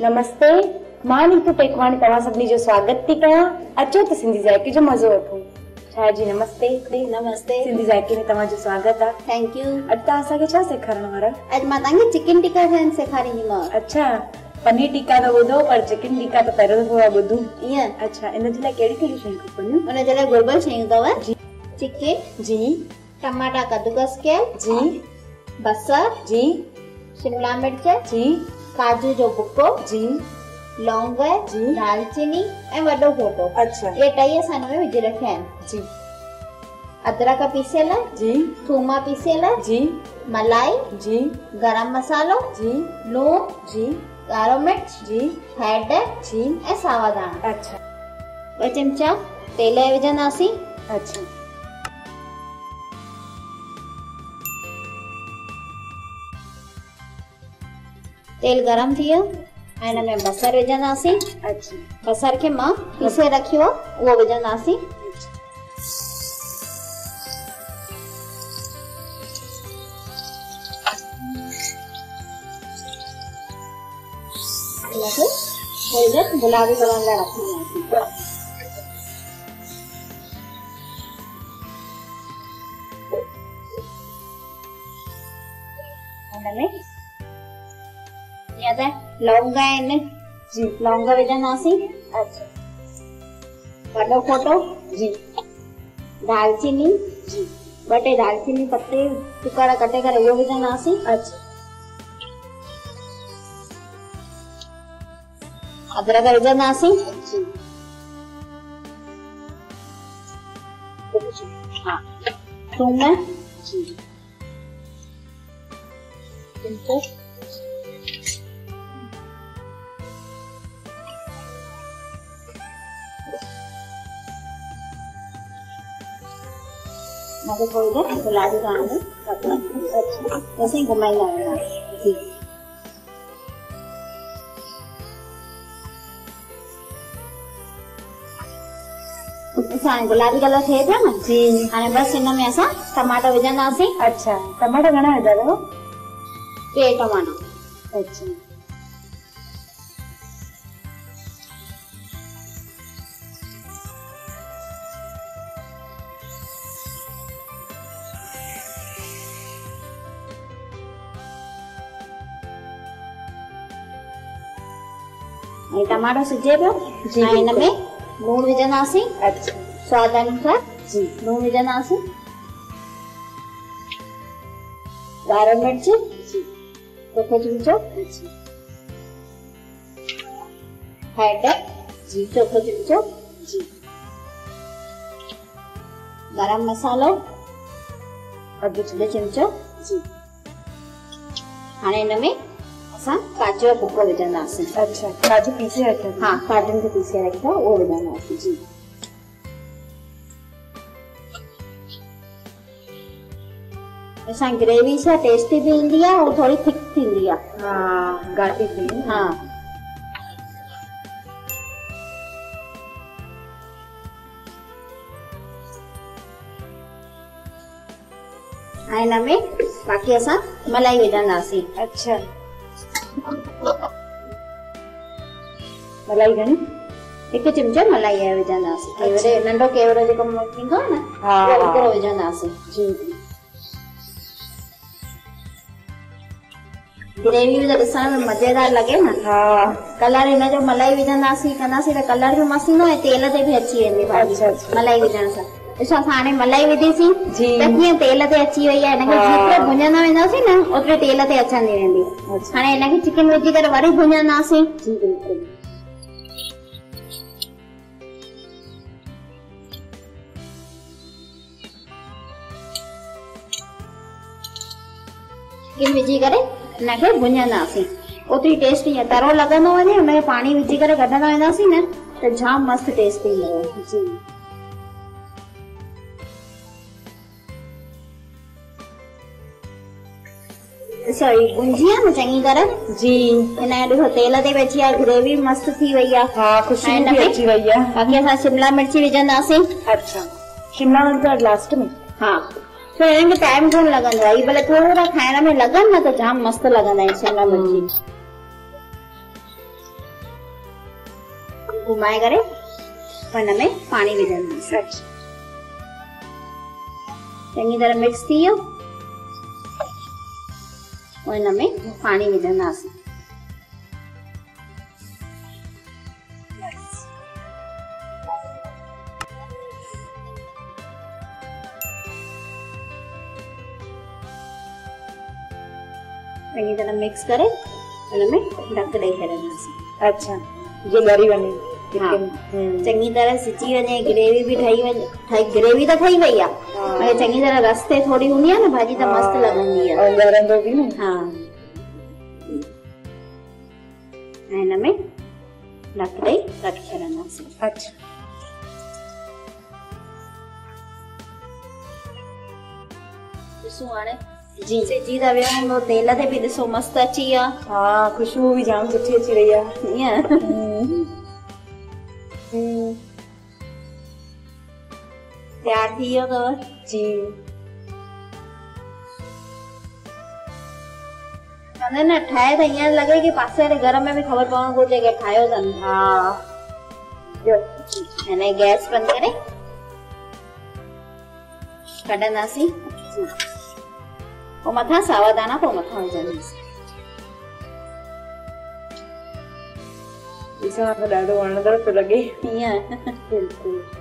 नमस्ते, मां नीतू टेकवाणी तव्हां सभिनी जो स्वागत थी कयां। अचो त सिंधी जायके जो मज़ो वठूं। छा जी नमस्ते। नमस्ते। सिंधी जायके में तव्हां जो स्वागत आहे। Thank you. अॼु तव्हां असांखे छा सेखारण वारा? अॼु मां तव्हांखे चिकन टिक्का ठाहिण सेखारींदीमांव। अच्छा, पनीर टिक्का त ॿुधो पर चिकन टिक्का त पहिरियों दफ़ो आहे ॿुधूं। ईअं? अच्छा, इन जे लाइ कहिड़ी कहिड़ी शयूं खपनि? उन जे लाइ घुरिबल शयूं अथव जी। चिकन जी। टमाटा कद्दूकस कयल जी। बसर जी। शिमला मिर्च जी। काजू जो बुको जी। लौंग जी। दालचीनी ऐं वॾो फोटो। अच्छा। ये टई असां हिन में विझी रखिया आहिनि। जी। अदरक पीसियल जी। थूम पीसियल जी मलाई जी गरम मसालो जी लूण जी ॻाढ़ो मिर्च जी हैड जी ऐं सावा धाणा। अच्छा। 2 चमचा तेल विझंदासीं। अच्छा। तेल गरम थी वियो ऐं हिन में बसर विझंदासीं। अच्छा। बसर खे मां पीसे रखियो आहे उहो विझंदासीं। थोड़ी देर गुलाबी कलर लाइ रखंदासीं। हिनमें या त लौंग आहिनि जी लौंग विझंदासीं। अच्छा। वॾो फोटो जी दालचीनी जी 2 दालचीनी पत्ते टुकड़ा कटे करे उहो विझंदासीं। अच्छा। अदरक विझंदासीं जी। हाँ थूम जी मुझे थोड़ी देर गुलाबी ऐसे ही घुमाईंदा जी। गुलाबी कलर थे पियो न जी। हाणे बस हिन में असां टमाटो विझंदासीं। अच्छा। टमाटा घणा विधा अथव? 2 टमाटा। अच्छा। टमाटो सिझे पियो जी। हिन में लूण विझंदासीं। अच्छा। स्वाद अनुसार जी लूण विझंदासीं। ॻाढ़ो मिर्च जी 2 चमचो जी हैड जी 2 चमचो जी गरम मसालो 2 चमचो जी। हाणे हिन में असां काजू जो बुको विझंदासीं। अच्छा। काजू पीसे रखियो? हाँ काजू खे पीसे रखियो उहो विझंदासीं जी। असां ग्रेवी सां टेस्टी भी ईंदी आहे और थोड़ी थिक थींदी आहे। हाँ गाढ़ी थी। हाँ हिन में बाक़ी असां मलाई विझंदासीं। अच्छा। मलाई घणी? 1 चमचो मलाई विझंदासीं। केवड़े नंढो केवड़ो जेको थींदो आहे न उहो हिकिड़ो विझंदासीं जी। ग्रेवी भी ॾिसण में मज़ेदार लगे न। हाँ। कलर हिन जो मलाई विझंदासीं कंदासीं त कलर भी मस्त ईंदो ऐं तेल ते भी अची वेंदी भाॼी। अच्छा। मलाई विझण सां ॾिसो असां हाणे मलाई विधीसीं जी त कीअं तेल ते अची वई आहे। हिनखे जेतिरो भुञंदा वेंदासीं न ओतिरो तेल ते अचंदी वेंदी। हाणे हिनखे चिकन विझी करे वरी भुञंदासीं जी। बिल्कुलु चिकन विझी करे हिनखे भुञंदासीं। ओतिरी टेस्ट ईअं तरो लॻंदो वञे हुनखे पाणी विझी करे कढंदा वेंदासीं न त जाम मस्त टेस्ट ईंदो जी। सॉरी भुंजी आहे न चङी तरह जी। हिन ॾिसो तेल ते बची आहे ग्रेवी मस्त थी वई आहे। हाँ खुशबू भी अची वई आहे। बाक़ी असां शिमला मिर्ची विझंदासीं। अच्छा। शिमला मिर्च लास्ट में? हाँ तो इनके टाइम कोन लगंदो आहे। भले थोड़ा खाइण में लगन न तो जाम मस्त लगंदा आहिनि शिमला मिर्ची। घुमाए करे हुन में पानी विझंदासीं। चङी तरह मिक्स थी वियो, हिन में पानी विझंदासीं। चङी तरह मिक्स करे हुन में ढक ॾेई छॾंदासीं। अच्छा, जो ॻरी वञे। हाँ, चङी तरह सिची वञे, ग्रेवी भी ठही वञे। ग्रेवी तो ठही वई आहे, मगर चङी तरह रस्ते थोड़ी हूंदी आहे न, भाॼी त मस्त लॻंदी आहे। और ॻरंदो बि न। हाँ, हिन में ढक ॾेई रखी छॾंदासीं। अच्छा, ॾिसूं हाणे जी सिजी था विया आहिनि, तेल ते बि ॾिसो मस्त अची विया। हाँ, खुशबू भी जाम सुठी अची रही है। ईअं तयार थी वियो अथव जी। चवंदा न ठाहे त ईअं लॻे कि पासे वारे घर में बि ख़बर पवणु घुरिजे कि ठाहियो अथनि। हाँ, हिन गैस बंदि करे कढंदासीं। पोइ मथां सावा दाना पोइ मथां विझंदासीं। ॾिसण में ॾाढो वणंदड़ थो लॻे। ईअं बिल्कुलु।